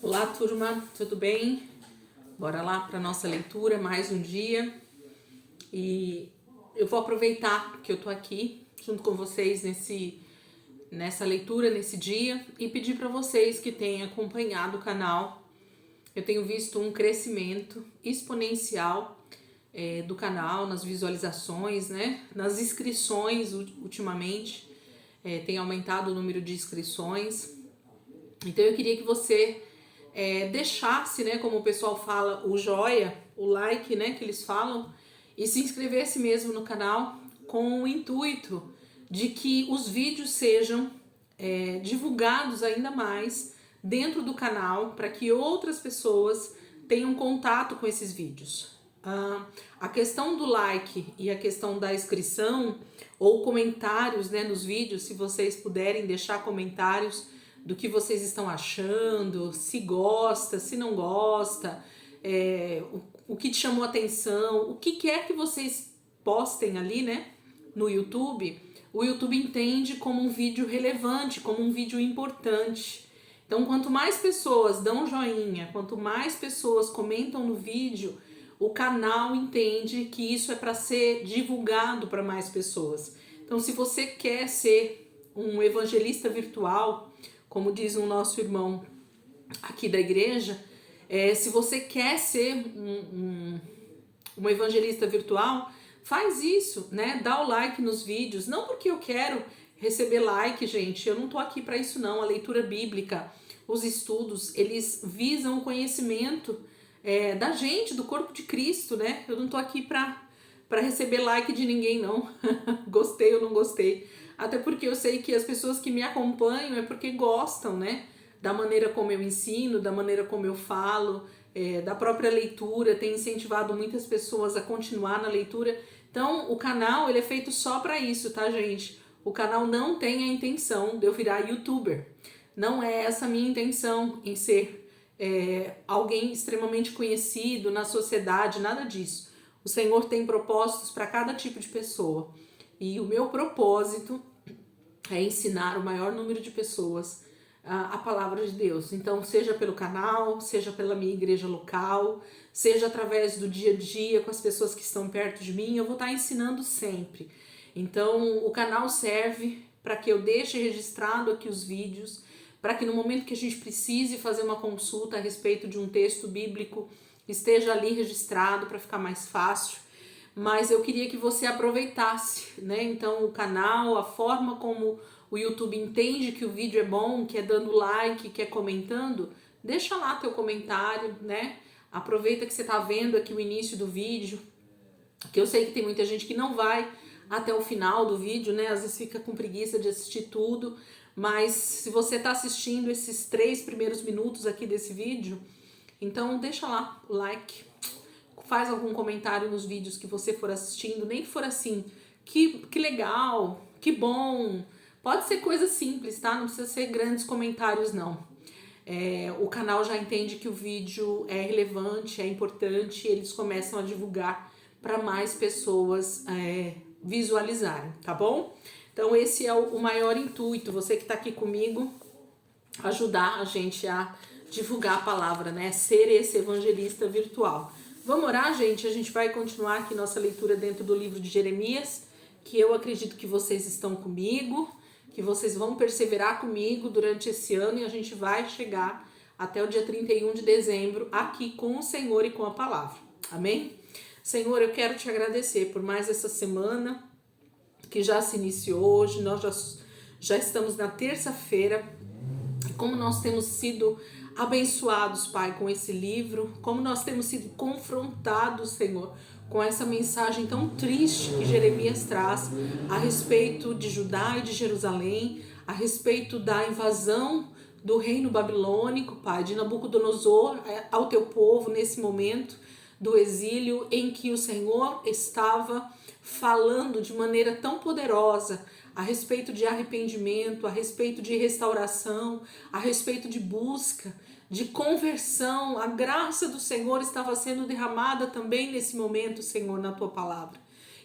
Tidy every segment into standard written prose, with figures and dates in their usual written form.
Olá, turma, tudo bem? Bora lá para nossa leitura, mais um dia. E eu vou aproveitar que eu tô aqui junto com vocês nessa leitura, nesse dia, e pedir para vocês que têm acompanhado o canal. Eu tenho visto um crescimento exponencial do canal, nas visualizações, né? Nas inscrições ultimamente. Tem aumentado o número de inscrições. Então eu queria que você deixasse, né, como o pessoal fala, o joia, o like, né, que eles falam, e se inscrevesse mesmo no canal com o intuito de que os vídeos sejam divulgados ainda mais dentro do canal, para que outras pessoas tenham contato com esses vídeos. A questão do like e a questão da inscrição ou comentários, né, nos vídeos, se vocês puderem deixar comentários do que vocês estão achando, se gosta, se não gosta, o que te chamou a atenção, o que quer que vocês postem ali, né, no YouTube, o YouTube entende como um vídeo relevante, como um vídeo importante. Então, quanto mais pessoas dão joinha, quanto mais pessoas comentam no vídeo, o canal entende que isso é para ser divulgado para mais pessoas. Então, se você quer ser um evangelista virtual, como diz o nosso irmão aqui da igreja, se você quer ser um evangelista virtual, faz isso, né? Dá o like nos vídeos, não porque eu quero receber like, gente, eu não tô aqui para isso não. A leitura bíblica, os estudos, eles visam o conhecimento da gente, do corpo de Cristo, né? Eu não tô aqui para receber like de ninguém, não. Gostei ou não gostei. Até porque eu sei que as pessoas que me acompanham é porque gostam, né? Da maneira como eu ensino, da maneira como eu falo, da própria leitura, tem incentivado muitas pessoas a continuar na leitura. Então, o canal, ele é feito só para isso, tá, gente? O canal não tem a intenção de eu virar youtuber. Não é essa a minha intenção em ser alguém extremamente conhecido na sociedade, nada disso. O Senhor tem propósitos para cada tipo de pessoa. E o meu propósito é ensinar o maior número de pessoas a palavra de Deus. Então, seja pelo canal, seja pela minha igreja local, seja através do dia a dia com as pessoas que estão perto de mim, eu vou estar ensinando sempre. Então, o canal serve para que eu deixe registrado aqui os vídeos, para que no momento que a gente precise fazer uma consulta a respeito de um texto bíblico, esteja ali registrado para ficar mais fácil. Mas eu queria que você aproveitasse, né? Então, o canal, a forma como o YouTube entende que o vídeo é bom, que é dando like, que é comentando, deixa lá teu comentário, né? Aproveita que você tá vendo aqui o início do vídeo, que eu sei que tem muita gente que não vai até o final do vídeo, né? Às vezes fica com preguiça de assistir tudo, mas se você tá assistindo esses 3 primeiros minutos aqui desse vídeo, então deixa lá o like, faz algum comentário nos vídeos que você for assistindo, nem que for assim, que legal, que bom. Pode ser coisa simples, tá? Não precisa ser grandes comentários, não. O canal já entende que o vídeo é relevante, é importante, e eles começam a divulgar para mais pessoas visualizarem, tá bom? Então esse é o maior intuito, você que tá aqui comigo, ajudar a gente a divulgar a palavra, né? Ser esse evangelista virtual. Vamos orar, gente? A gente vai continuar aqui nossa leitura dentro do livro de Jeremias, que eu acredito que vocês estão comigo, que vocês vão perseverar comigo durante esse ano e a gente vai chegar até o dia 31 de dezembro aqui com o Senhor e com a palavra. Amém? Senhor, eu quero te agradecer por mais essa semana que já se iniciou hoje. Nós já estamos na terça-feira. Como nós temos sido abençoados, Pai, com esse livro, como nós temos sido confrontados, Senhor, com essa mensagem tão triste que Jeremias traz a respeito de Judá e de Jerusalém, a respeito da invasão do reino babilônico, Pai, de Nabucodonosor ao teu povo nesse momento do exílio em que o Senhor estava falando de maneira tão poderosa a respeito de arrependimento, a respeito de restauração, a respeito de busca, de conversão. A graça do Senhor estava sendo derramada também nesse momento, Senhor, na tua palavra.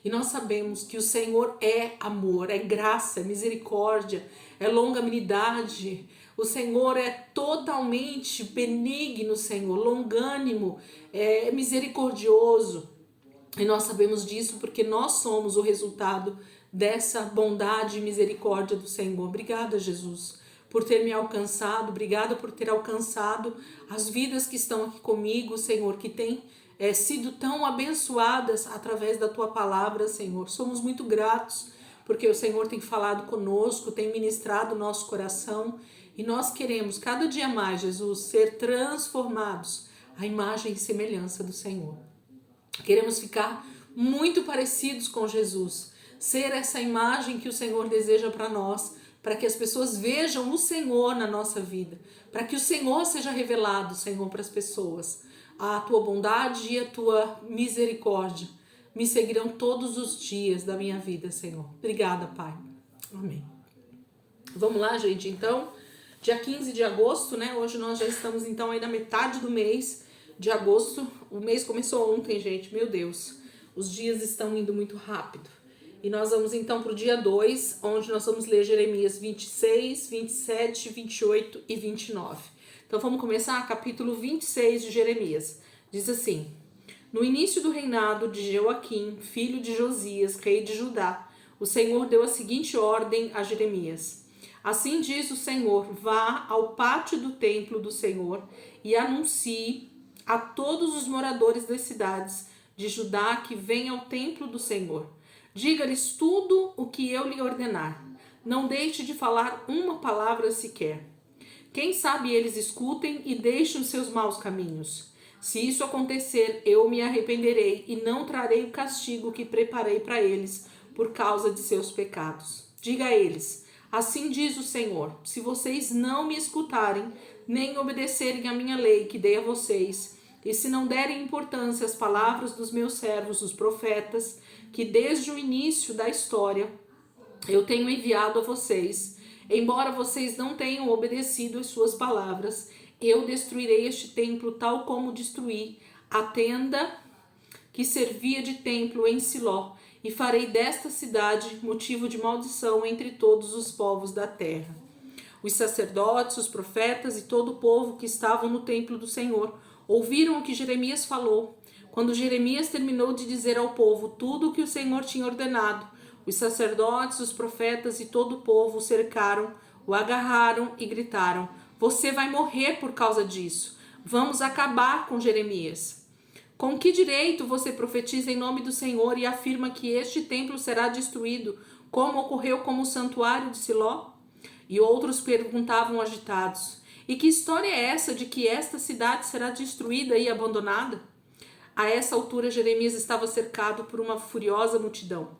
E nós sabemos que o Senhor é amor, é graça, é misericórdia, é longanimidade. O Senhor é totalmente benigno, Senhor, longânimo, misericordioso. E nós sabemos disso porque nós somos o resultado dessa bondade e misericórdia do Senhor. Obrigada, Jesus, por ter me alcançado. Obrigada por ter alcançado as vidas que estão aqui comigo, Senhor, que têm sido tão abençoadas através da Tua palavra, Senhor. Somos muito gratos porque o Senhor tem falado conosco, tem ministrado o nosso coração. E nós queremos cada dia mais, Jesus, ser transformados à imagem e semelhança do Senhor. Queremos ficar muito parecidos com Jesus, ser essa imagem que o Senhor deseja para nós, para que as pessoas vejam o Senhor na nossa vida, para que o Senhor seja revelado, Senhor, para as pessoas. A Tua bondade e a Tua misericórdia me seguirão todos os dias da minha vida, Senhor. Obrigada, Pai. Amém. Vamos lá, gente, então, dia 15 de agosto, né? Hoje nós já estamos, então, aí na metade do mês de agosto. O mês começou ontem, gente, meu Deus, os dias estão indo muito rápido. E nós vamos então para o dia 2, onde nós vamos ler Jeremias 26, 27, 28 e 29. Então vamos começar capítulo 26 de Jeremias. Diz assim: No início do reinado de Joaquim, filho de Josias, rei de Judá, o Senhor deu a seguinte ordem a Jeremias: Assim diz o Senhor, vá ao pátio do templo do Senhor e anuncie a todos os moradores das cidades de Judá que venham ao templo do Senhor. Diga-lhes tudo o que eu lhe ordenar. Não deixe de falar uma palavra sequer. Quem sabe eles escutem e deixem os seus maus caminhos. Se isso acontecer, eu me arrependerei e não trarei o castigo que preparei para eles por causa de seus pecados. Diga a eles: assim diz o Senhor, se vocês não me escutarem, nem obedecerem à minha lei que dei a vocês, e se não derem importância às palavras dos meus servos, os profetas, que desde o início da história eu tenho enviado a vocês, embora vocês não tenham obedecido às suas palavras, eu destruirei este templo tal como destruí a tenda que servia de templo em Siló, e farei desta cidade motivo de maldição entre todos os povos da terra. Os sacerdotes, os profetas e todo o povo que estavam no templo do Senhor ouviram o que Jeremias falou. Quando Jeremias terminou de dizer ao povo tudo o que o Senhor tinha ordenado, os sacerdotes, os profetas e todo o povo o cercaram, o agarraram e gritaram: Você vai morrer por causa disso. Vamos acabar com Jeremias. Com que direito você profetiza em nome do Senhor e afirma que este templo será destruído, como ocorreu com o santuário de Siló? E outros perguntavam agitados: E que história é essa de que esta cidade será destruída e abandonada? A essa altura, Jeremias estava cercado por uma furiosa multidão.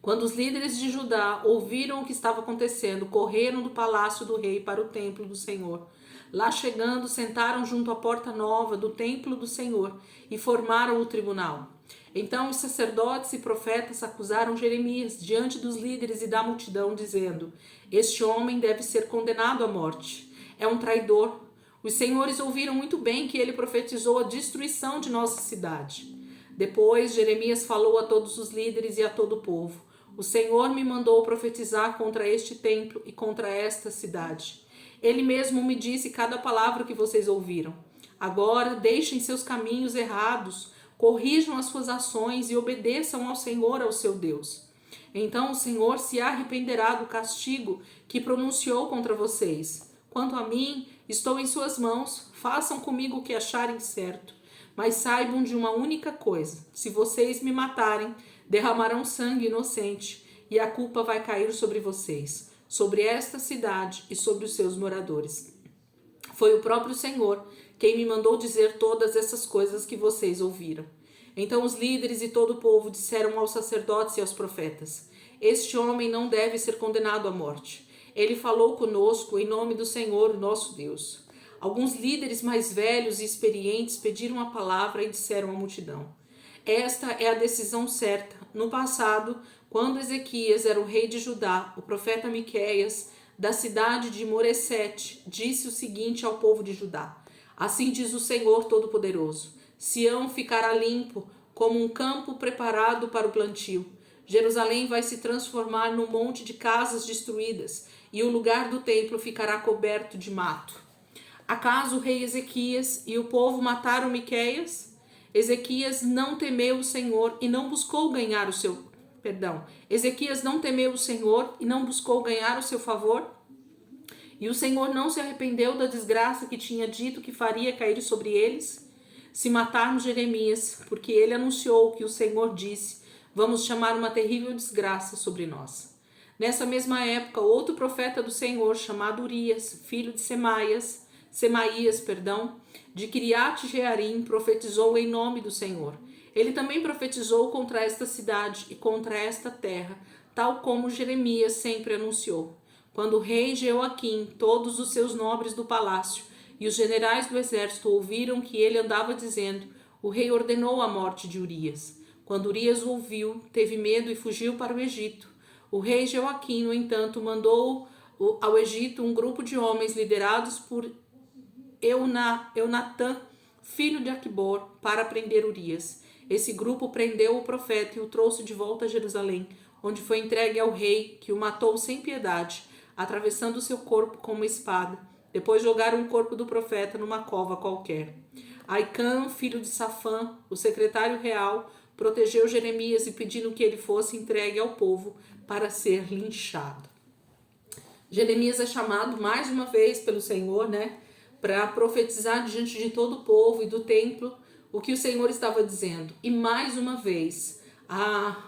Quando os líderes de Judá ouviram o que estava acontecendo, correram do palácio do rei para o templo do Senhor. Lá chegando, sentaram junto à porta nova do templo do Senhor e formaram o tribunal. Então os sacerdotes e profetas acusaram Jeremias diante dos líderes e da multidão, dizendo: Este homem deve ser condenado à morte. É um traidor. Os senhores ouviram muito bem que ele profetizou a destruição de nossa cidade. Depois Jeremias falou a todos os líderes e a todo o povo: O Senhor me mandou profetizar contra este templo e contra esta cidade. Ele mesmo me disse cada palavra que vocês ouviram. Agora deixem seus caminhos errados, corrijam as suas ações e obedeçam ao Senhor, ao seu Deus. Então o Senhor se arrependerá do castigo que pronunciou contra vocês. Quanto a mim, estou em suas mãos, façam comigo o que acharem certo. Mas saibam de uma única coisa: se vocês me matarem, derramarão sangue inocente, e a culpa vai cair sobre vocês, sobre esta cidade e sobre os seus moradores. Foi o próprio Senhor quem me mandou dizer todas essas coisas que vocês ouviram. Então os líderes e todo o povo disseram aos sacerdotes e aos profetas: Este homem não deve ser condenado à morte. Ele falou conosco em nome do Senhor, nosso Deus. Alguns líderes mais velhos e experientes pediram a palavra e disseram à multidão: Esta é a decisão certa. No passado, quando Ezequias era o rei de Judá, o profeta Miqueias, da cidade de Moresete, disse o seguinte ao povo de Judá: Assim diz o Senhor Todo-Poderoso: Sião ficará limpo, como um campo preparado para o plantio. Jerusalém vai se transformar num monte de casas destruídas, e o lugar do templo ficará coberto de mato. Acaso o rei Ezequias e o povo mataram Miqueias? Ezequias não temeu o Senhor e não buscou ganhar o seu... Ezequias não temeu o Senhor e não buscou ganhar o seu favor? E o Senhor não se arrependeu da desgraça que tinha dito que faria cair sobre eles? Se matarmos Jeremias, porque ele anunciou que o Senhor disse, vamos chamar uma terrível desgraça sobre nós. Nessa mesma época, outro profeta do Senhor, chamado Urias, filho de Semaías, de Kiriat Jearim, profetizou em nome do Senhor. Ele também profetizou contra esta cidade e contra esta terra, tal como Jeremias sempre anunciou. Quando o rei Jeoaquim, todos os seus nobres do palácio e os generais do exército ouviram que ele andava dizendo, o rei ordenou a morte de Urias. Quando Urias ouviu, teve medo e fugiu para o Egito. O rei Jeoaquim, no entanto, mandou ao Egito um grupo de homens liderados por Eunatã, filho de Aquibor, para prender Urias. Esse grupo prendeu o profeta e o trouxe de volta a Jerusalém, onde foi entregue ao rei, que o matou sem piedade, atravessando seu corpo com uma espada. Depois jogaram o corpo do profeta numa cova qualquer. Aicã, filho de Safã, o secretário real, protegeu Jeremias e pedindo que ele fosse entregue ao povo para ser linchado. Jeremias é chamado mais uma vez pelo Senhor, para profetizar diante de todo o povo e do templo o que o Senhor estava dizendo. E mais uma vez, a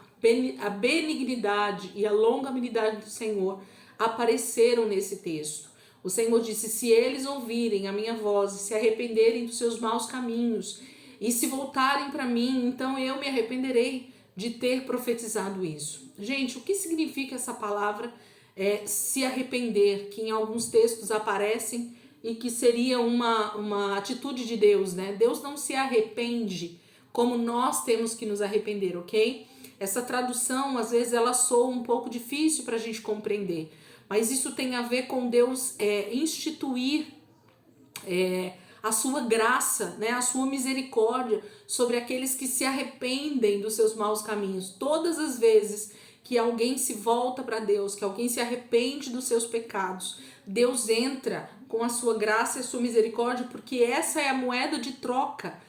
benignidade e a longanimidade do Senhor apareceram nesse texto. O Senhor disse, se eles ouvirem a minha voz e se arrependerem dos seus maus caminhos e se voltarem para mim, então eu me arrependerei de ter profetizado isso. Gente, o que significa essa palavra se arrepender, que em alguns textos aparecem e que seria uma atitude de Deus, Deus não se arrepende como nós temos que nos arrepender, ok? Essa tradução, às vezes, ela soa um pouco difícil para a gente compreender, mas isso tem a ver com Deus instituir a sua graça, a sua misericórdia sobre aqueles que se arrependem dos seus maus caminhos. Todas as vezes que alguém se volta para Deus, que alguém se arrepende dos seus pecados, Deus entra com a sua graça e a sua misericórdia, porque essa é a moeda de troca,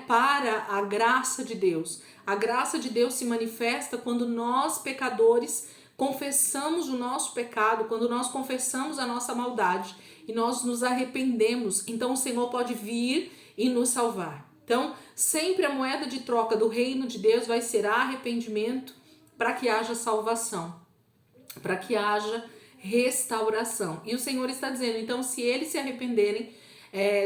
para a graça de Deus. A graça de Deus se manifesta quando nós, pecadores, confessamos o nosso pecado, quando nós confessamos a nossa maldade e nós nos arrependemos. Então o Senhor pode vir e nos salvar. Então, sempre a moeda de troca do reino de Deus vai ser arrependimento para que haja salvação, para que haja restauração. E o Senhor está dizendo, então, se eles se arrependerem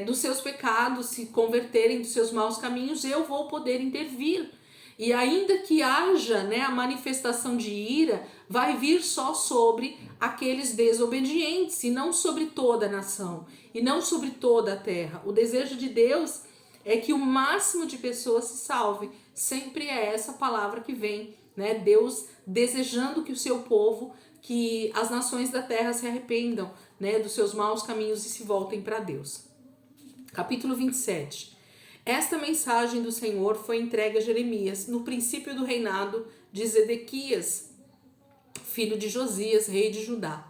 dos seus pecados, se converterem dos seus maus caminhos, eu vou poder intervir. E ainda que haja a manifestação de ira, vai vir só sobre aqueles desobedientes e não sobre toda a nação e não sobre toda a terra. O desejo de Deus é que o máximo de pessoas se salvem. Sempre é essa palavra que vem, Deus desejando que o seu povo, que as nações da terra se arrependam, dos seus maus caminhos e se voltem para Deus. Capítulo 27. Esta mensagem do Senhor foi entregue a Jeremias no princípio do reinado de Zedequias, filho de Josias, rei de Judá.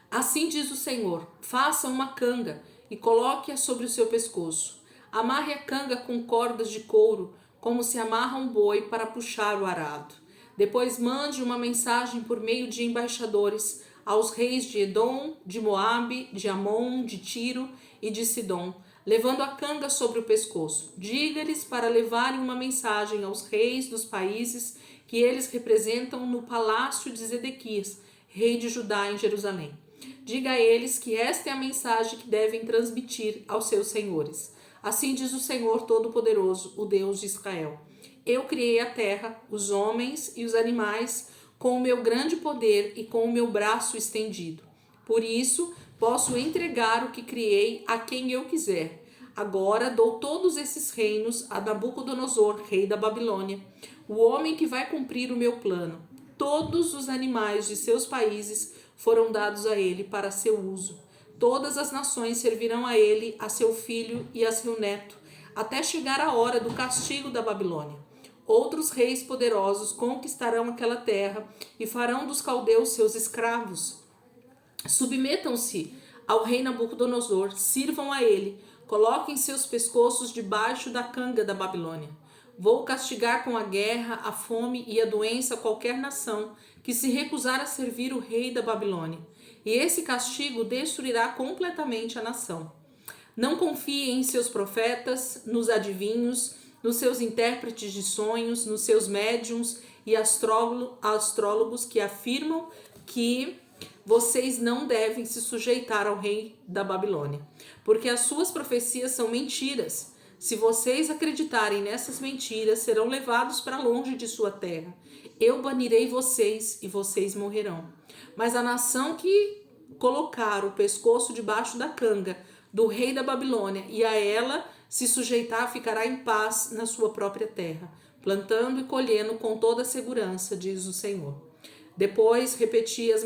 Assim diz o Senhor, faça uma canga e coloque-a sobre o seu pescoço. Amarre a canga com cordas de couro, como se amarra um boi para puxar o arado. Depois mande uma mensagem por meio de embaixadores aos reis de Edom, de Moabe, de Amon, de Tiro e de Sidom, levando a canga sobre o pescoço. Diga-lhes para levarem uma mensagem aos reis dos países que eles representam no palácio de Zedequias, rei de Judá, em Jerusalém. Diga a eles que esta é a mensagem que devem transmitir aos seus senhores. Assim diz o Senhor Todo-Poderoso, o Deus de Israel. Eu criei a terra, os homens e os animais, com o meu grande poder e com o meu braço estendido. Por isso, posso entregar o que criei a quem eu quiser. Agora dou todos esses reinos a Nabucodonosor, rei da Babilônia, o homem que vai cumprir o meu plano. Todos os animais de seus países foram dados a ele para seu uso. Todas as nações servirão a ele, a seu filho e a seu neto, até chegar a hora do castigo da Babilônia. Outros reis poderosos conquistarão aquela terra e farão dos caldeus seus escravos. Submetam-se ao rei Nabucodonosor, sirvam a ele, coloquem seus pescoços debaixo da canga da Babilônia. Vou castigar com a guerra, a fome e a doença qualquer nação que se recusar a servir o rei da Babilônia. E esse castigo destruirá completamente a nação. Não confiem em seus profetas, nos adivinhos, nos seus intérpretes de sonhos, nos seus médiums e astrólogos que afirmam que vocês não devem se sujeitar ao rei da Babilônia, porque as suas profecias são mentiras. Se vocês acreditarem nessas mentiras, serão levados para longe de sua terra. Eu banirei vocês e vocês morrerão. Mas a nação que colocar o pescoço debaixo da canga do rei da Babilônia e a ela se sujeitar ficará em paz na sua própria terra, plantando e colhendo com toda segurança, diz o Senhor. Depois repeti as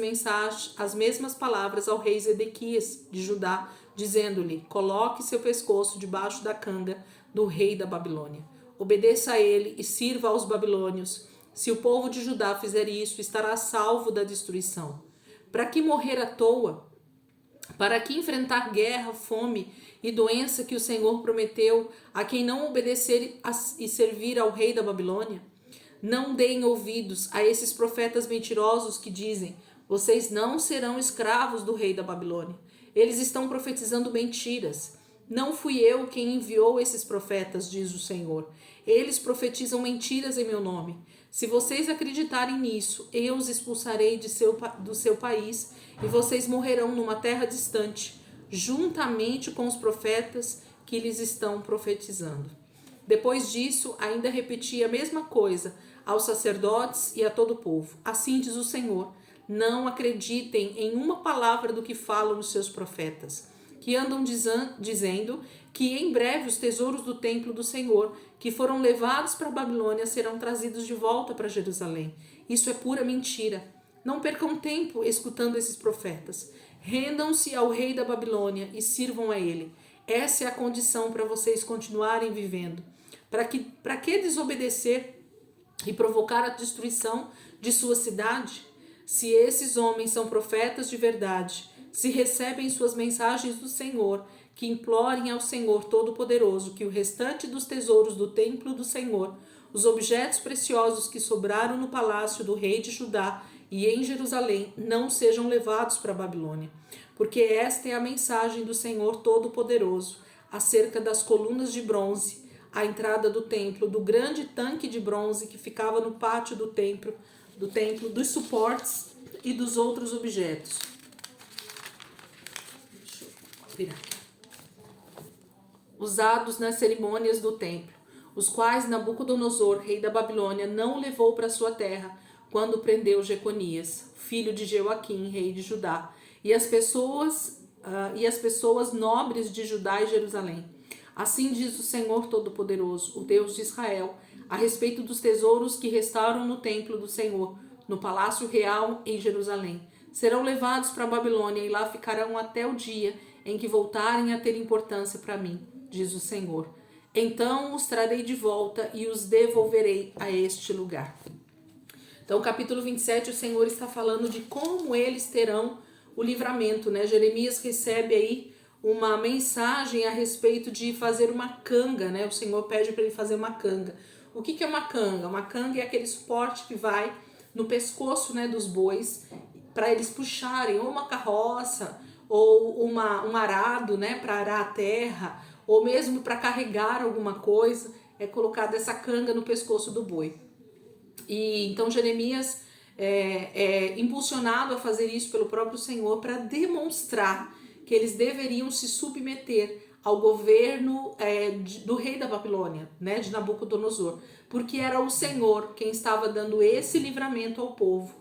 mesmas palavras ao rei Zedequias de Judá, dizendo-lhe: coloque seu pescoço debaixo da canga do rei da Babilônia. Obedeça a ele e sirva aos babilônios. Se o povo de Judá fizer isso, estará salvo da destruição. Para que morrer à toa? Para que enfrentar guerra, fome e doença que o Senhor prometeu a quem não obedecer e servir ao rei da Babilônia? Não deem ouvidos a esses profetas mentirosos que dizem: vocês não serão escravos do rei da Babilônia. Eles estão profetizando mentiras. Não fui eu quem enviou esses profetas, diz o Senhor. Eles profetizam mentiras em meu nome. Se vocês acreditarem nisso, eu os expulsarei do seu país e vocês morrerão numa terra distante, juntamente com os profetas que lhes estão profetizando. Depois disso, ainda repeti a mesma coisa aos sacerdotes e a todo o povo. Assim diz o Senhor: não acreditem em uma palavra do que falam os seus profetas, que andam dizendo que em breve os tesouros do templo do Senhor, que foram levados para a Babilônia, serão trazidos de volta para Jerusalém. Isso é pura mentira. Não percam tempo escutando esses profetas. Rendam-se ao rei da Babilônia e sirvam a ele. Essa é a condição para vocês continuarem vivendo. Para que desobedecer e provocar a destruição de sua cidade? Se esses homens são profetas de verdade, se recebem suas mensagens do Senhor, que implorem ao Senhor Todo-Poderoso que o restante dos tesouros do templo do Senhor, os objetos preciosos que sobraram no palácio do rei de Judá e em Jerusalém, não sejam levados para a Babilônia. Porque esta é a mensagem do Senhor Todo-Poderoso acerca das colunas de bronze, a entrada do templo, do grande tanque de bronze que ficava no pátio do templo, dos suportes e dos outros objetos. Deixa eu virar aqui. Usados nas cerimônias do templo, os quais Nabucodonosor, rei da Babilônia, não levou para sua terra quando prendeu Jeconias, filho de Jeoaquim, rei de Judá, e as pessoas nobres de Judá e Jerusalém. Assim diz o Senhor Todo-Poderoso, o Deus de Israel, a respeito dos tesouros que restaram no templo do Senhor, no palácio real em Jerusalém. Serão levados para a Babilônia e lá ficarão até o dia em que voltarem a ter importância para mim, diz o Senhor. Então os trarei de volta e os devolverei a este lugar. Então, capítulo 27, o Senhor está falando de como eles terão o livramento, né? Jeremias recebe aí uma mensagem a respeito de fazer uma canga, né? O Senhor pede para ele fazer uma canga. O que é uma canga? Uma canga é aquele suporte que vai no pescoço, né, dos bois, para eles puxarem ou uma carroça ou um arado, né, para arar a terra, ou mesmo para carregar alguma coisa, é colocada essa canga no pescoço do boi. E então Jeremias é impulsionado a fazer isso pelo próprio Senhor para demonstrar que eles deveriam se submeter ao governo do rei da Babilônia, né, de Nabucodonosor, porque era o Senhor quem estava dando esse livramento ao povo,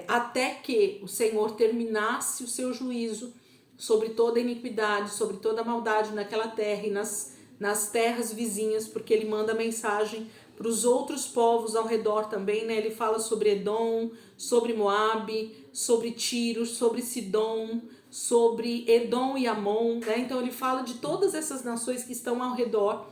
até que o Senhor terminasse o seu juízo sobre toda a iniquidade, sobre toda a maldade naquela terra e nas terras vizinhas, porque ele manda mensagem para os outros povos ao redor também, né? Ele fala sobre Edom, sobre Moabe, sobre Tiro, sobre Sidom, sobre Edom e Amon, né? Então ele fala de todas essas nações que estão ao redor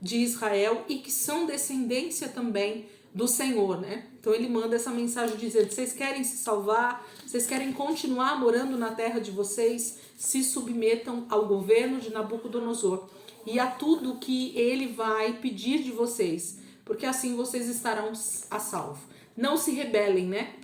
de Israel e que são descendência também do Senhor, né? Então ele manda essa mensagem dizendo: vocês querem se salvar, vocês querem continuar morando na terra de vocês, se submetam ao governo de Nabucodonosor e a tudo que ele vai pedir de vocês, porque assim vocês estarão a salvo. Não se rebelem, né?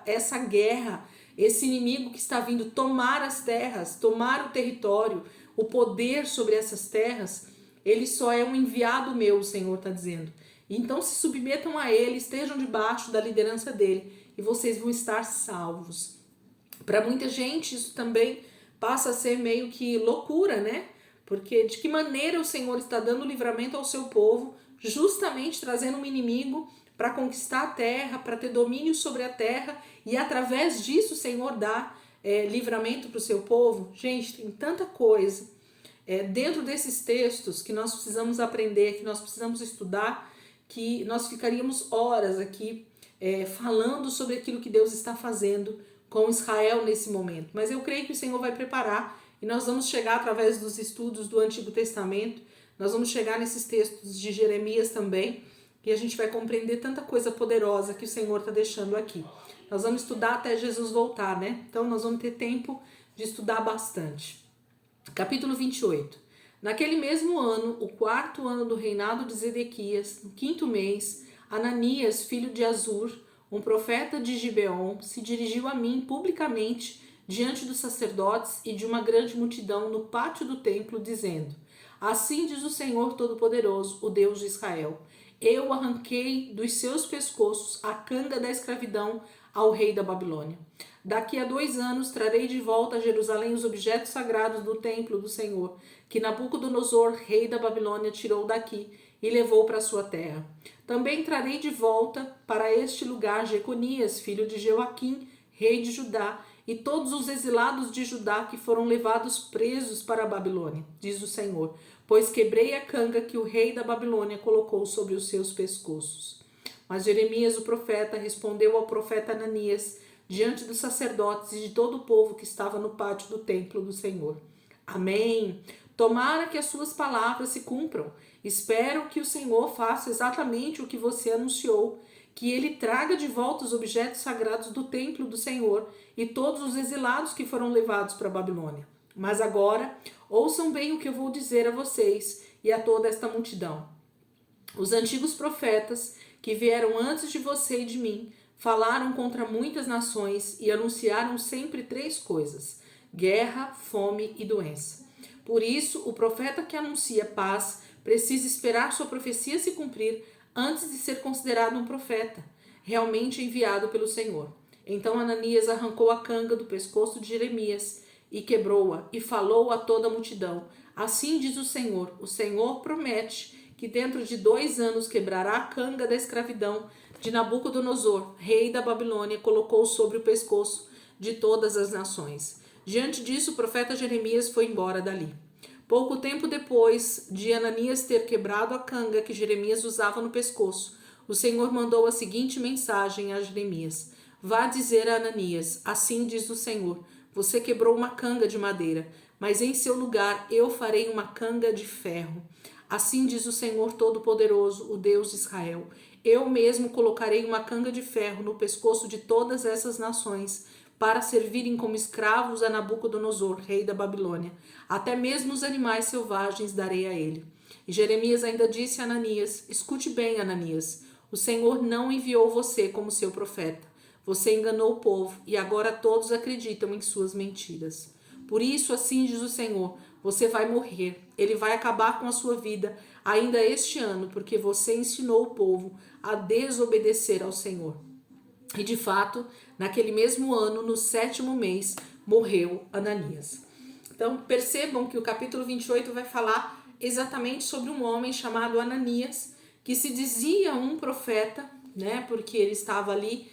Essa guerra, esse inimigo que está vindo tomar as terras, tomar o território, o poder sobre essas terras, ele só é um enviado meu, o Senhor está dizendo. Então se submetam a ele, estejam debaixo da liderança dele e vocês vão estar salvos. Para muita gente isso também passa a ser meio que loucura, né? Porque de que maneira o Senhor está dando livramento ao seu povo, justamente trazendo um inimigo para conquistar a terra, para ter domínio sobre a terra, e através disso o Senhor dá livramento para o seu povo. Gente, tem tanta coisa dentro desses textos que nós precisamos aprender, que nós precisamos estudar, que nós ficaríamos horas aqui falando sobre aquilo que Deus está fazendo com Israel nesse momento. Mas eu creio que o Senhor vai preparar e nós vamos chegar através dos estudos do Antigo Testamento, nós vamos chegar nesses textos de Jeremias também, e a gente vai compreender tanta coisa poderosa que o Senhor está deixando aqui. Nós vamos estudar até Jesus voltar, né? Então nós vamos ter tempo de estudar bastante. Capítulo 28. Naquele mesmo ano, o 4º ano do reinado de Zedequias, no 5º mês, Ananias, filho de Azur, um profeta de Gibeon, se dirigiu a mim publicamente diante dos sacerdotes e de uma grande multidão no pátio do templo, dizendo: assim diz o Senhor Todo-Poderoso, o Deus de Israel: eu arranquei dos seus pescoços a canga da escravidão ao rei da Babilônia. Daqui a 2 anos trarei de volta a Jerusalém os objetos sagrados do templo do Senhor, que Nabucodonosor, rei da Babilônia, tirou daqui e levou para sua terra. Também trarei de volta para este lugar Jeconias, filho de Joaquim, rei de Judá, e todos os exilados de Judá que foram levados presos para a Babilônia, diz o Senhor, pois quebrei a canga que o rei da Babilônia colocou sobre os seus pescoços. Mas Jeremias, o profeta, respondeu ao profeta Ananias, diante dos sacerdotes e de todo o povo que estava no pátio do templo do Senhor: amém. Tomara que as suas palavras se cumpram. Espero que o Senhor faça exatamente o que você anunciou, que ele traga de volta os objetos sagrados do templo do Senhor e todos os exilados que foram levados para a Babilônia. Mas agora, ouçam bem o que eu vou dizer a vocês e a toda esta multidão. Os antigos profetas que vieram antes de você e de mim falaram contra muitas nações e anunciaram sempre 3 coisas: guerra, fome e doença. Por isso, o profeta que anuncia paz precisa esperar sua profecia se cumprir antes de ser considerado um profeta, realmente enviado pelo Senhor. Então Ananias arrancou a canga do pescoço de Jeremias e quebrou-a e falou a toda a multidão: assim diz o Senhor promete que dentro de 2 anos quebrará a canga da escravidão de Nabucodonosor, rei da Babilônia, colocou sobre o pescoço de todas as nações. Diante disso, o profeta Jeremias foi embora dali. Pouco tempo depois de Ananias ter quebrado a canga que Jeremias usava no pescoço, o Senhor mandou a seguinte mensagem a Jeremias: vá dizer a Ananias: assim diz o Senhor, você quebrou uma canga de madeira, mas em seu lugar eu farei uma canga de ferro. Assim diz o Senhor Todo-Poderoso, o Deus de Israel: eu mesmo colocarei uma canga de ferro no pescoço de todas essas nações, para servirem como escravos a Nabucodonosor, rei da Babilônia. Até mesmo os animais selvagens darei a ele. E Jeremias ainda disse a Ananias: escute bem, Ananias, o Senhor não enviou você como seu profeta. Você enganou o povo e agora todos acreditam em suas mentiras. Por isso, assim diz o Senhor, você vai morrer. Ele vai acabar com a sua vida ainda este ano, porque você ensinou o povo a desobedecer ao Senhor. E de fato, naquele mesmo ano, no 7º mês, morreu Ananias. Então percebam que o capítulo 28 vai falar exatamente sobre um homem chamado Ananias, que se dizia um profeta, né? Porque ele estava ali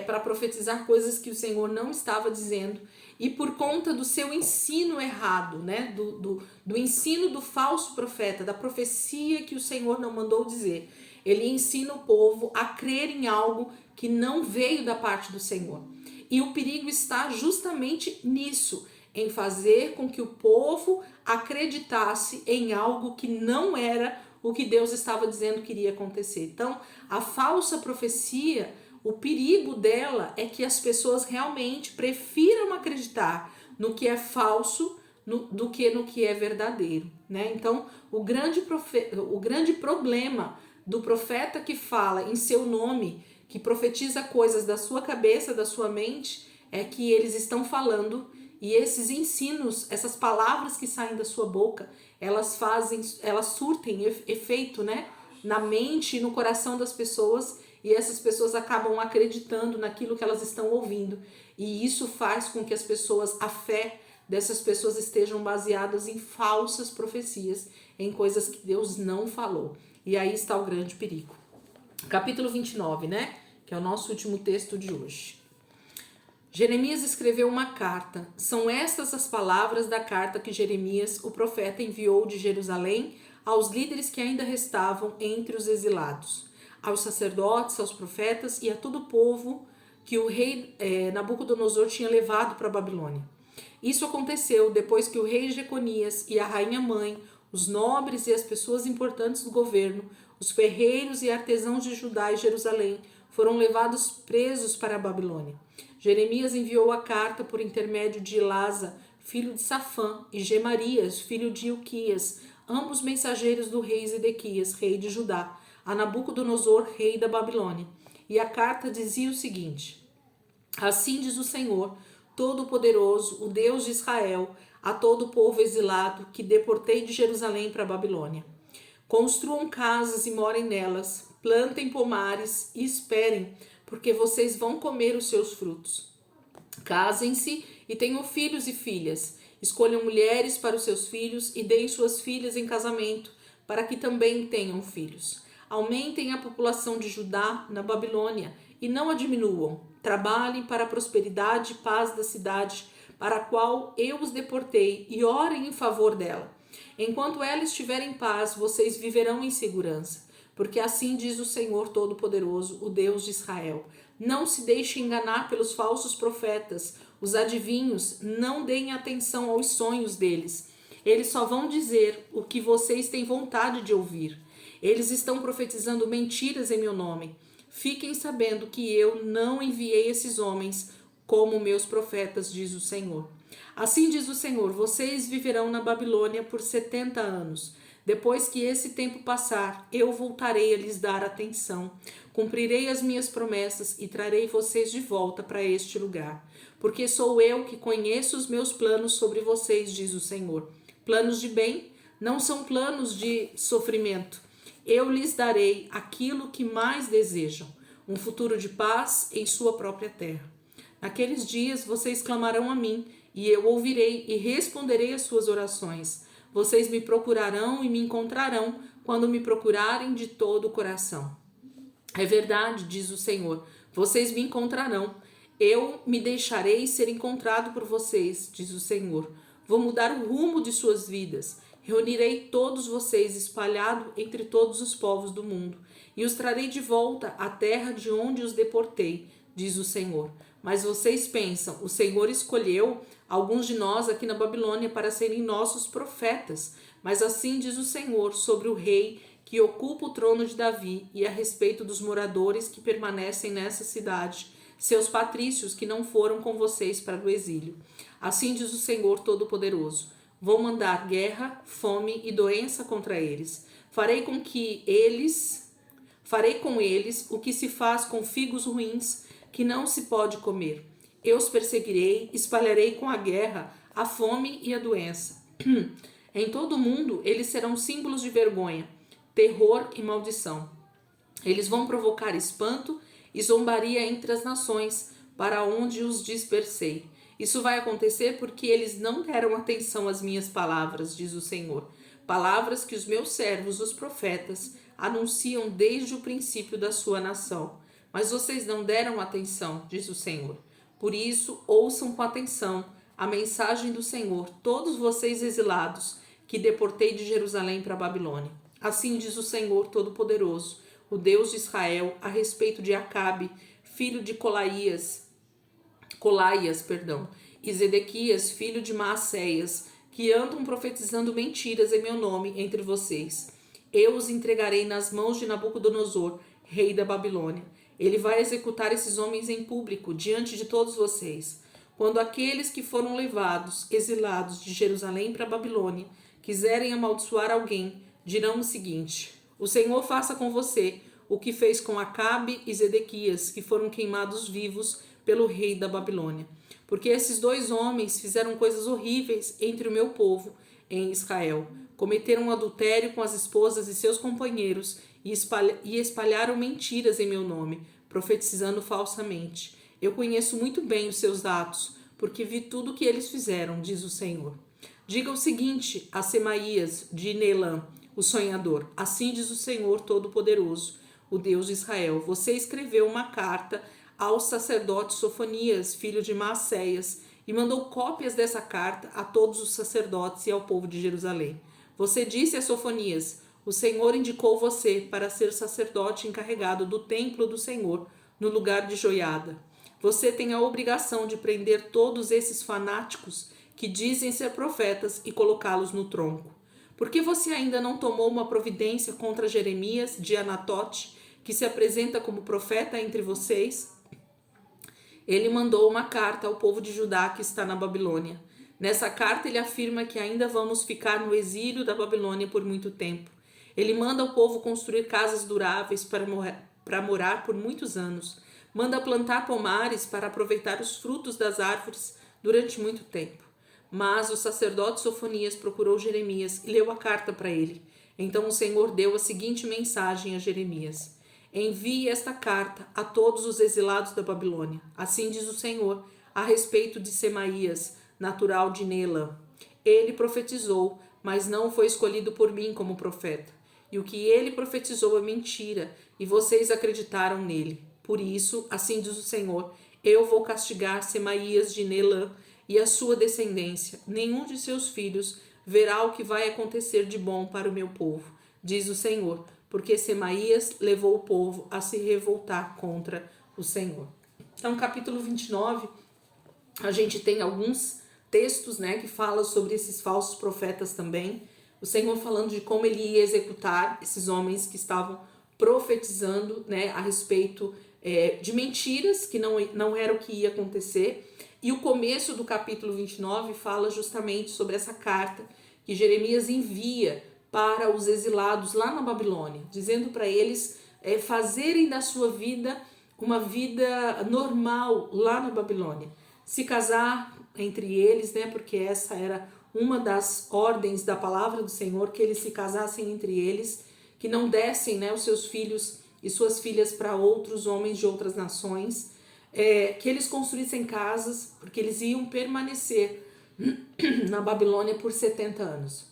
para profetizar coisas que o Senhor não estava dizendo, e por conta do seu ensino errado, né? Do ensino do falso profeta, da profecia que o Senhor não mandou dizer, ele ensina o povo a crer em algo que não veio da parte do Senhor. E o perigo está justamente nisso, em fazer com que o povo acreditasse em algo que não era o que Deus estava dizendo que iria acontecer. Então, a falsa profecia, o perigo dela é que as pessoas realmente prefiram acreditar no que é falso do que no que é verdadeiro, né? Então, o grande problema do profeta que fala em seu nome, que profetiza coisas da sua cabeça, da sua mente, é que eles estão falando e esses ensinos, essas palavras que saem da sua boca, elas surtem efeito, né, na mente e no coração das pessoas, e essas pessoas acabam acreditando naquilo que elas estão ouvindo. E isso faz com que a fé dessas pessoas estejam baseadas em falsas profecias, em coisas que Deus não falou. E aí está o grande perigo. Capítulo 29, né, que é o nosso último texto de hoje. Jeremias escreveu uma carta. São estas as palavras da carta que Jeremias, o profeta, enviou de Jerusalém aos líderes que ainda restavam entre os exilados, aos sacerdotes, aos profetas e a todo o povo que o rei Nabucodonosor tinha levado para a Babilônia. Isso aconteceu depois que o rei Jeconias e a rainha mãe, os nobres e as pessoas importantes do governo, os ferreiros e artesãos de Judá e Jerusalém foram levados presos para a Babilônia. Jeremias enviou a carta por intermédio de Elasa, filho de Safã, e Gemarias, filho de Ilquias, ambos mensageiros do rei Zedequias, rei de Judá, a Nabucodonosor, rei da Babilônia. E a carta dizia o seguinte: assim diz o Senhor, Todo-Poderoso, o Deus de Israel, a todo o povo exilado que deportei de Jerusalém para a Babilônia. Construam casas e morem nelas, plantem pomares e esperem, porque vocês vão comer os seus frutos. Casem-se e tenham filhos e filhas. Escolham mulheres para os seus filhos e deem suas filhas em casamento, para que também tenham filhos. Aumentem a população de Judá na Babilônia e não a diminuam. Trabalhem para a prosperidade e paz da cidade, para a qual eu os deportei, e orem em favor dela. Enquanto ela estiver em paz, vocês viverão em segurança. Porque assim diz o Senhor Todo-Poderoso, o Deus de Israel: não se deixe enganar pelos falsos profetas, os adivinhos, não deem atenção aos sonhos deles. Eles só vão dizer o que vocês têm vontade de ouvir. Eles estão profetizando mentiras em meu nome. Fiquem sabendo que eu não enviei esses homens como meus profetas, diz o Senhor. Assim diz o Senhor: vocês viverão na Babilônia por 70 anos. Depois que esse tempo passar, eu voltarei a lhes dar atenção. Cumprirei as minhas promessas e trarei vocês de volta para este lugar. Porque sou eu que conheço os meus planos sobre vocês, diz o Senhor. Planos de bem, não são planos de sofrimento. Eu lhes darei aquilo que mais desejam, um futuro de paz em sua própria terra. Naqueles dias vocês clamarão a mim, e eu ouvirei e responderei às suas orações. Vocês me procurarão e me encontrarão quando me procurarem de todo o coração. É verdade, diz o Senhor, vocês me encontrarão. Eu me deixarei ser encontrado por vocês, diz o Senhor. Vou mudar o rumo de suas vidas. Reunirei todos vocês espalhados entre todos os povos do mundo e os trarei de volta à terra de onde os deportei, diz o Senhor. Mas vocês pensam, o Senhor escolheu alguns de nós aqui na Babilônia para serem nossos profetas. Mas assim diz o Senhor sobre o rei que ocupa o trono de Davi e a respeito dos moradores que permanecem nessa cidade, seus patrícios que não foram com vocês para o exílio. Assim diz o Senhor Todo-Poderoso: vou mandar guerra, fome e doença contra eles. Farei com eles o que se faz com figos ruins que não se pode comer. Eu os perseguirei, espalharei com a guerra a fome e a doença. Em todo o mundo eles serão símbolos de vergonha, terror e maldição. Eles vão provocar espanto e zombaria entre as nações, para onde os dispersei. Isso vai acontecer porque eles não deram atenção às minhas palavras, diz o Senhor. Palavras que os meus servos, os profetas, anunciam desde o princípio da sua nação. Mas vocês não deram atenção, diz o Senhor. Por isso, ouçam com atenção a mensagem do Senhor, todos vocês exilados, que deportei de Jerusalém para a Babilônia. Assim diz o Senhor Todo-Poderoso, o Deus de Israel, a respeito de Acabe, filho de Colaias, e Zedequias, filho de Maacéias, que andam profetizando mentiras em meu nome entre vocês. eu os entregarei nas mãos de Nabucodonosor, rei da Babilônia. Ele vai executar esses homens em público, diante de todos vocês. Quando aqueles que foram levados, exilados de Jerusalém para a Babilônia, quiserem amaldiçoar alguém, dirão o seguinte: o Senhor faça com você o que fez com Acabe e Zedequias, que foram queimados vivos pelo rei da Babilônia. Porque esses dois homens fizeram coisas horríveis entre o meu povo em Israel. Cometeram adultério com as esposas de seus companheiros e espalharam mentiras em meu nome, profetizando falsamente. Eu conheço muito bem os seus atos, porque vi tudo o que eles fizeram, diz o Senhor. Diga o seguinte a Semaías de Nelã, o sonhador: assim diz o Senhor Todo-Poderoso, o Deus de Israel. Você escreveu uma carta ao sacerdote Sofonias, filho de Maacéias, e mandou cópias dessa carta a todos os sacerdotes e ao povo de Jerusalém. Você disse a Sofonias: o Senhor indicou você para ser sacerdote encarregado do templo do Senhor, no lugar de Joiada. Você tem a obrigação de prender todos esses fanáticos que dizem ser profetas e colocá-los no tronco. Por que você ainda não tomou uma providência contra Jeremias de Anatote, que se apresenta como profeta entre vocês? Ele mandou uma carta ao povo de Judá que está na Babilônia. Nessa carta ele afirma que ainda vamos ficar no exílio da Babilônia por muito tempo. Ele manda ao povo construir casas duráveis para morar por muitos anos. Manda plantar pomares para aproveitar os frutos das árvores durante muito tempo. Mas o sacerdote Sofonias procurou Jeremias e leu a carta para ele. Então o Senhor deu a seguinte mensagem a Jeremias: envie esta carta a todos os exilados da Babilônia. Assim diz o Senhor a respeito de Semaías, natural de Nelã. Ele profetizou, mas não foi escolhido por mim como profeta. E o que ele profetizou é mentira, e vocês acreditaram nele. Por isso, assim diz o Senhor, eu vou castigar Semaías de Nelã e a sua descendência. Nenhum de seus filhos verá o que vai acontecer de bom para o meu povo, diz o Senhor, porque Semaías levou o povo a se revoltar contra o Senhor. Então, capítulo 29, a gente tem alguns textos, né, que falam sobre esses falsos profetas também. O Senhor falando de como ele ia executar esses homens que estavam profetizando, né, a respeito de mentiras que não era o que ia acontecer. E o começo do capítulo 29 fala justamente sobre essa carta que Jeremias envia para os exilados lá na Babilônia, dizendo para eles fazerem da sua vida uma vida normal lá na Babilônia. Se casar entre eles, né, porque essa era uma das ordens da palavra do Senhor, que eles se casassem entre eles, que não dessem, né, os seus filhos e suas filhas para outros homens de outras nações, que eles construíssem casas, porque eles iam permanecer na Babilônia por 70 anos.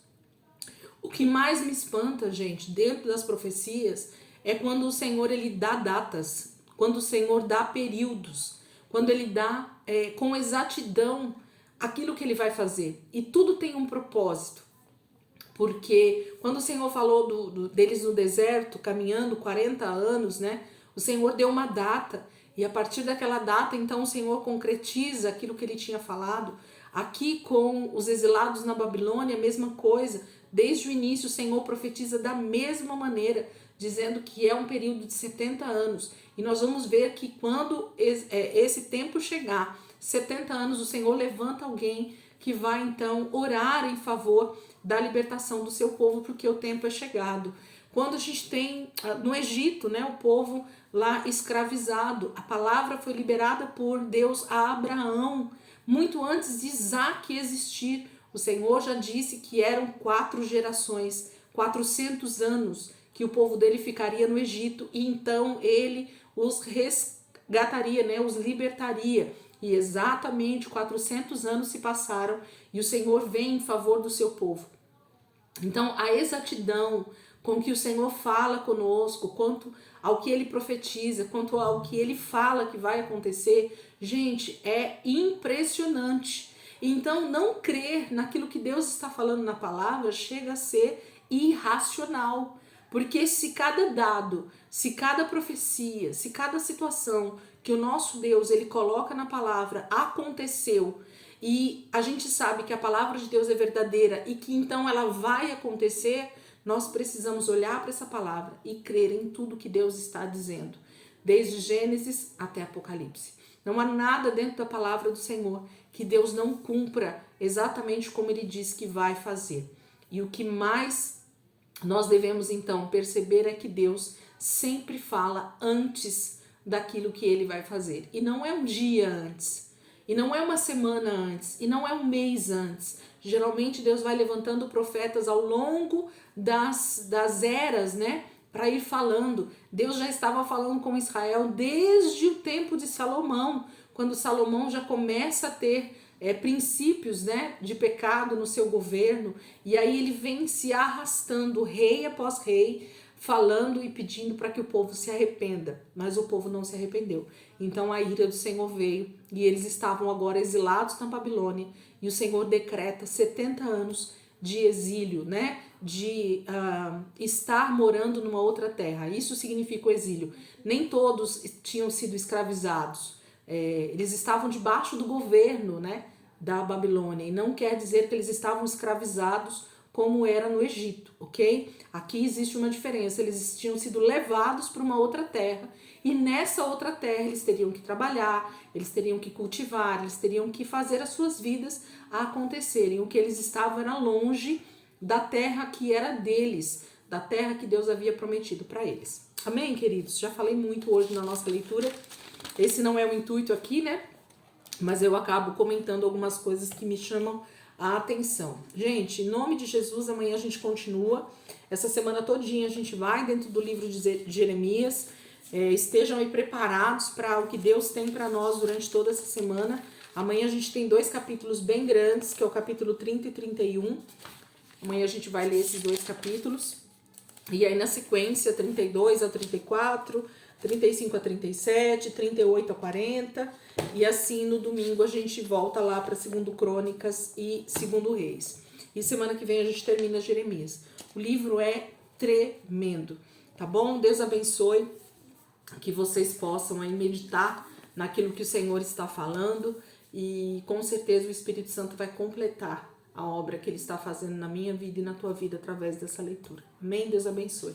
O que mais me espanta, gente, dentro das profecias, é quando o Senhor ele dá datas, quando o Senhor dá períodos, quando ele dá com exatidão aquilo que ele vai fazer. E tudo tem um propósito. Porque quando o Senhor falou deles no deserto, caminhando 40 anos, né? O Senhor deu uma data. E a partir daquela data, então, o Senhor concretiza aquilo que ele tinha falado. Aqui com os exilados na Babilônia, a mesma coisa. Desde o início, o Senhor profetiza da mesma maneira, dizendo que é um período de 70 anos. E nós vamos ver que quando esse tempo chegar, 70 anos, o Senhor levanta alguém que vai então orar em favor da libertação do seu povo, porque o tempo é chegado. Quando a gente tem no Egito, né, o povo lá escravizado, a palavra foi liberada por Deus a Abraão, muito antes de Isaac existir. O Senhor já disse que eram 4 gerações, 400 anos, que o povo dele ficaria no Egito, e então ele os resgataria, né, os libertaria. E exatamente 400 anos se passaram e o Senhor vem em favor do seu povo. Então, a exatidão com que o Senhor fala conosco, quanto ao que ele profetiza, quanto ao que ele fala que vai acontecer, gente, é impressionante. Então, não crer naquilo que Deus está falando na palavra chega a ser irracional. Porque se cada dado, se cada profecia, se cada situação que o nosso Deus ele coloca na palavra aconteceu, e a gente sabe que a palavra de Deus é verdadeira e que então ela vai acontecer, nós precisamos olhar para essa palavra e crer em tudo que Deus está dizendo, desde Gênesis até Apocalipse. Não há nada dentro da palavra do Senhor que Deus não cumpra exatamente como Ele diz que vai fazer. E o que mais nós devemos então perceber é que Deus sempre fala antes daquilo que Ele vai fazer. E não é um dia antes, e não é uma semana antes, e não é um mês antes. Geralmente Deus vai levantando profetas ao longo das eras, né? Para ir falando. Deus já estava falando com Israel desde o tempo de Salomão, quando Salomão já começa a ter princípios, né, de pecado no seu governo, e aí ele vem se arrastando, rei após rei, falando e pedindo para que o povo se arrependa, mas o povo não se arrependeu. Então a ira do Senhor veio e eles estavam agora exilados na Babilônia, e o Senhor decreta 70 anos de exílio, né? De estar morando numa outra terra. Isso significa o exílio. Nem todos tinham sido escravizados. Eles estavam debaixo do governo, né, da Babilônia, e não quer dizer que eles estavam escravizados como era no Egito, ok? Aqui existe uma diferença. Eles tinham sido levados para uma outra terra, e nessa outra terra eles teriam que trabalhar, eles teriam que cultivar, eles teriam que fazer as suas vidas acontecerem. O que eles estavam era longe da terra que era deles, da terra que Deus havia prometido para eles. Amém, queridos? Já falei muito hoje na nossa leitura. Esse não é o intuito aqui, né? Mas eu acabo comentando algumas coisas que me chamam a atenção. Gente, em nome de Jesus, amanhã a gente continua. Essa semana todinha a gente vai dentro do livro de Jeremias. Estejam aí preparados para o que Deus tem para nós durante toda essa semana. Amanhã a gente tem 2 capítulos bem grandes, que é o capítulo 30 e 31. Amanhã a gente vai ler esses 2 capítulos. E aí na sequência, 32 a 34, 35 a 37, 38 a 40. E assim no domingo a gente volta lá para 2 Crônicas e 2 Reis. E semana que vem a gente termina Jeremias. O livro é tremendo, tá bom? Deus abençoe, que vocês possam aí meditar naquilo que o Senhor está falando. E com certeza o Espírito Santo vai completar a obra que Ele está fazendo na minha vida e na tua vida através dessa leitura. Amém? Deus abençoe.